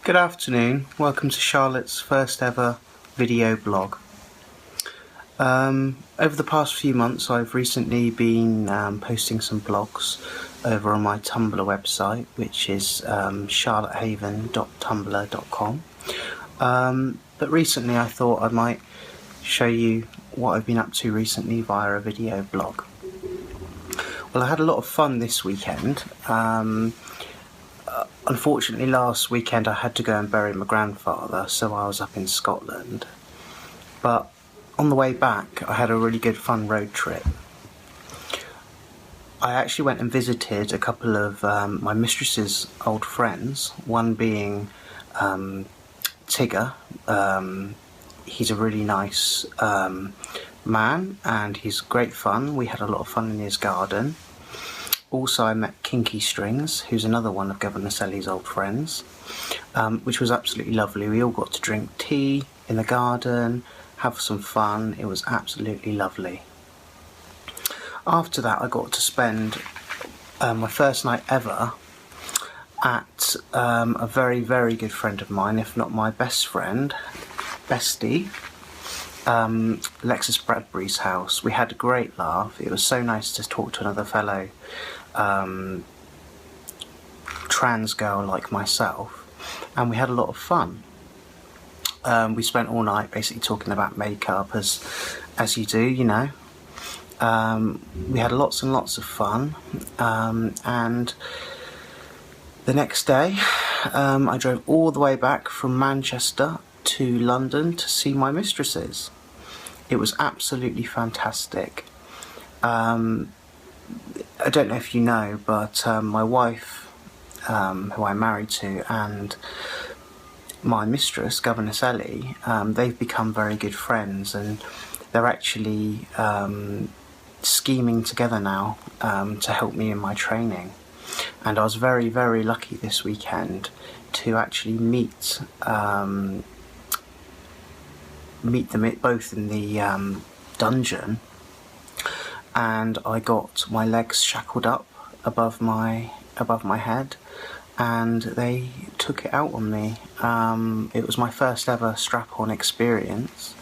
Good afternoon, welcome to Charlotte's first ever video blog. Over the past few months I've recently been posting some blogs over on my Tumblr website, which is charlottehaven.tumblr.com. But recently I thought I might show you what I've been up to recently via a video blog. Well, I had a lot of fun this weekend. Unfortunately, last weekend I had to go and bury my grandfather, so I was up in Scotland. But on the way back, I had a really good fun road trip. I actually went and visited a couple of my mistress's old friends, one being Tigger. He's a really nice man, and he's great fun. We had a lot of fun in his garden. Also, I met Kinky Strings, who's another one of Governor Ellie's old friends, which was absolutely lovely. We all got to drink tea in the garden, have some fun. It was absolutely lovely. After that, I got to spend my first night ever at a very, very good friend of mine, if not my best friend, bestie, Lexis Bradbury's house. We had a great laugh. It was so nice to talk to another fellow trans girl like myself, and we had a lot of fun. We spent all night basically talking about makeup, as you do, you know. We had lots and lots of fun, and the next day I drove all the way back from Manchester to London to see my mistresses. It was absolutely fantastic. I don't know if you know, but my wife, who I'm married to, and my mistress, Governess Ellie, they've become very good friends, and they're actually scheming together now to help me in my training. And I was very, very lucky this weekend to actually meet them both in the dungeon, and I got my legs shackled up above my head, and they took it out on me. It was my first ever strap-on experience,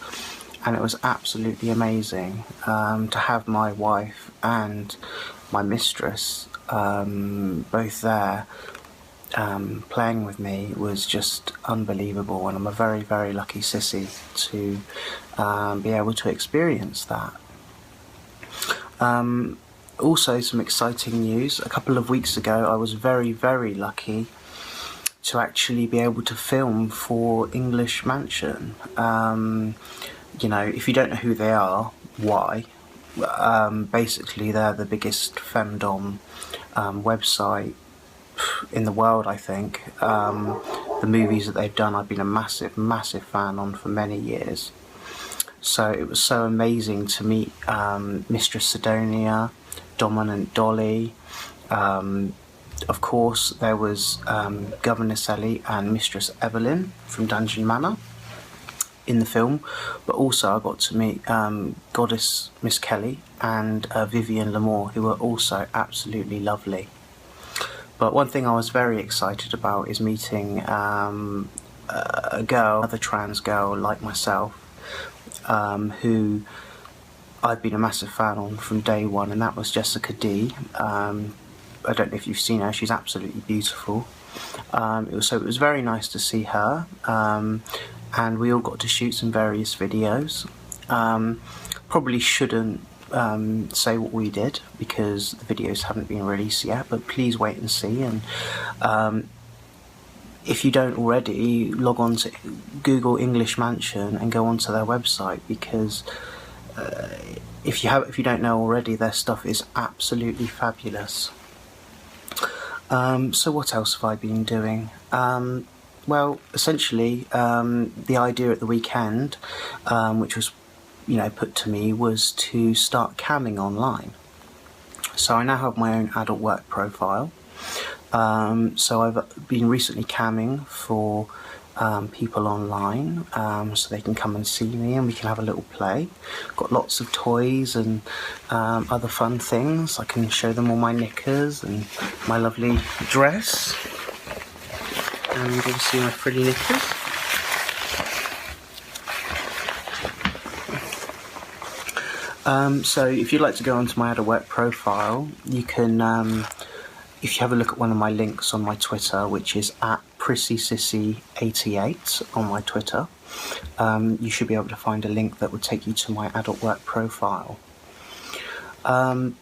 and it was absolutely amazing to have my wife and my mistress both there playing with me. Was just unbelievable, and I'm a very, very lucky sissy to be able to experience that. Also, some exciting news. A couple of weeks ago I was very, very lucky to actually be able to film for English Mansion. You know, if you don't know who they are, why? Basically they're the biggest femdom website in the world, I think. The movies that they've done, I've been a massive, massive fan on for many years. So it was so amazing to meet Mistress Sidonia, Dominant Dolly. Of course, there was Governess Ellie and Mistress Evelyn from Dungeon Manor in the film, but also I got to meet Goddess Miss Kelly and Vivian Lamour, who were also absolutely lovely. But one thing I was very excited about is meeting a girl, another trans girl like myself, who I've been a massive fan on from day one, and that was Jessica D. I don't know if you've seen her, she's absolutely beautiful. It was very nice to see her, and we all got to shoot some various videos. Probably shouldn't say what we did because the videos haven't been released yet, but please wait and see. And if you don't already, log on to Google English Mansion and go onto their website, because if you don't know already, their stuff is absolutely fabulous. So what else have I been doing? Well, essentially, the idea at the weekend, which was, you know, put to me, was to start camming online. So I now have my own adult work profile. So I've been recently camming for people online, so they can come and see me and we can have a little play. Got lots of toys and other fun things. I can show them all my knickers and my lovely dress. and obviously my pretty knickers. So if you'd like to go onto my Adult Work profile, you can, if you have a look at one of my links on my Twitter, which is at PrissySissy88 on my Twitter, you should be able to find a link that would take you to my Adult Work profile. I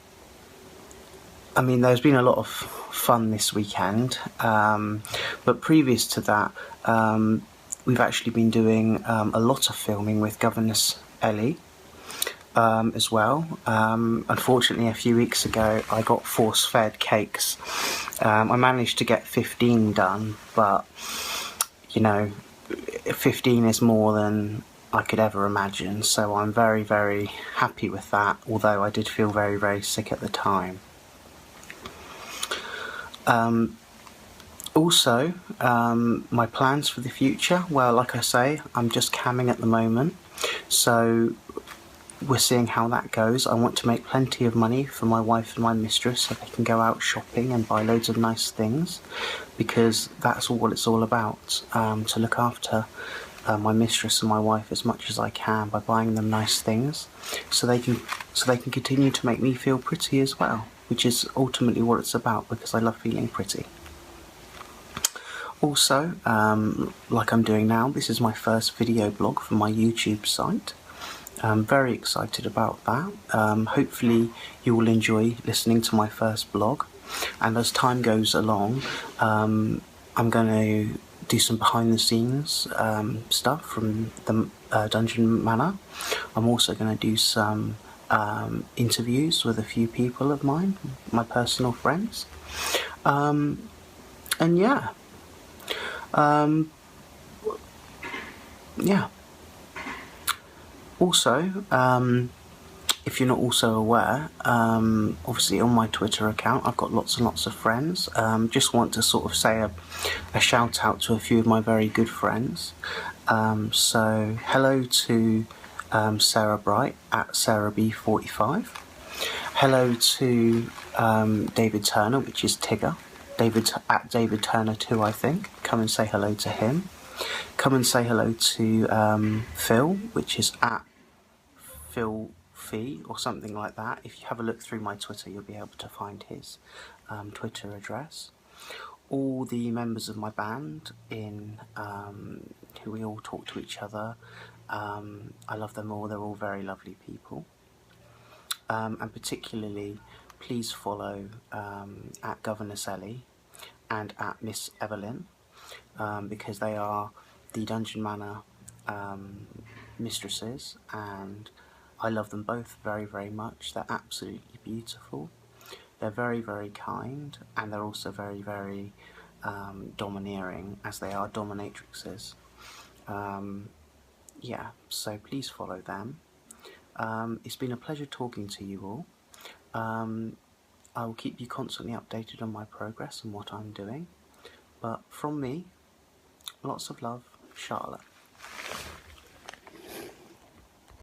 mean, there's been a lot of fun this weekend, but previous to that, we've actually been doing a lot of filming with Governess Ellie as well. Unfortunately, a few weeks ago, I got force-fed cakes. I managed to get 15 done, but, you know, 15 is more than I could ever imagine, so I'm very, very happy with that, although I did feel very, very sick at the time. Also, my plans for the future, well, like I say, I'm just camming at the moment, so we're seeing how that goes. I want to make plenty of money for my wife and my mistress so they can go out shopping and buy loads of nice things, because that's all it's all about, to look after my mistress and my wife as much as I can by buying them nice things, so they can continue to make me feel pretty as well, which is ultimately what it's about, because I love feeling pretty. Also, like I'm doing now, this is my first video blog for my YouTube site. I'm very excited about that. Hopefully you will enjoy listening to my first blog, and as time goes along, I'm going to do some behind the scenes stuff from the Dungeon Manor. I'm also going to do some interviews with a few people of mine, my personal friends, and yeah. Yeah. Also, if you're not also aware, obviously on my Twitter account I've got lots and lots of friends. Just want to sort of say a shout out to a few of my very good friends. So hello to Sarah Bright at SarahB45. Hello to David Turner, which is Tigger. At David Turner 2, I think. Come and say hello to him. Come and say hello to Phil, which is at Phil Fee or something like that. If you have a look through my Twitter, you'll be able to find his Twitter address. All the members of my band who we all talk to each other. I love them all. They're all very lovely people. And particularly, please follow at Governess Ellie and at Miss Evelyn, because they are the Dungeon Manor mistresses, and I love them both very, very much. They're absolutely beautiful. They're very, very kind, and they're also very, very domineering, as they are dominatrixes. Yeah, so please follow them. It's been a pleasure talking to you all. I will keep you constantly updated on my progress and what I'm doing. But from me, lots of love, Charlotte.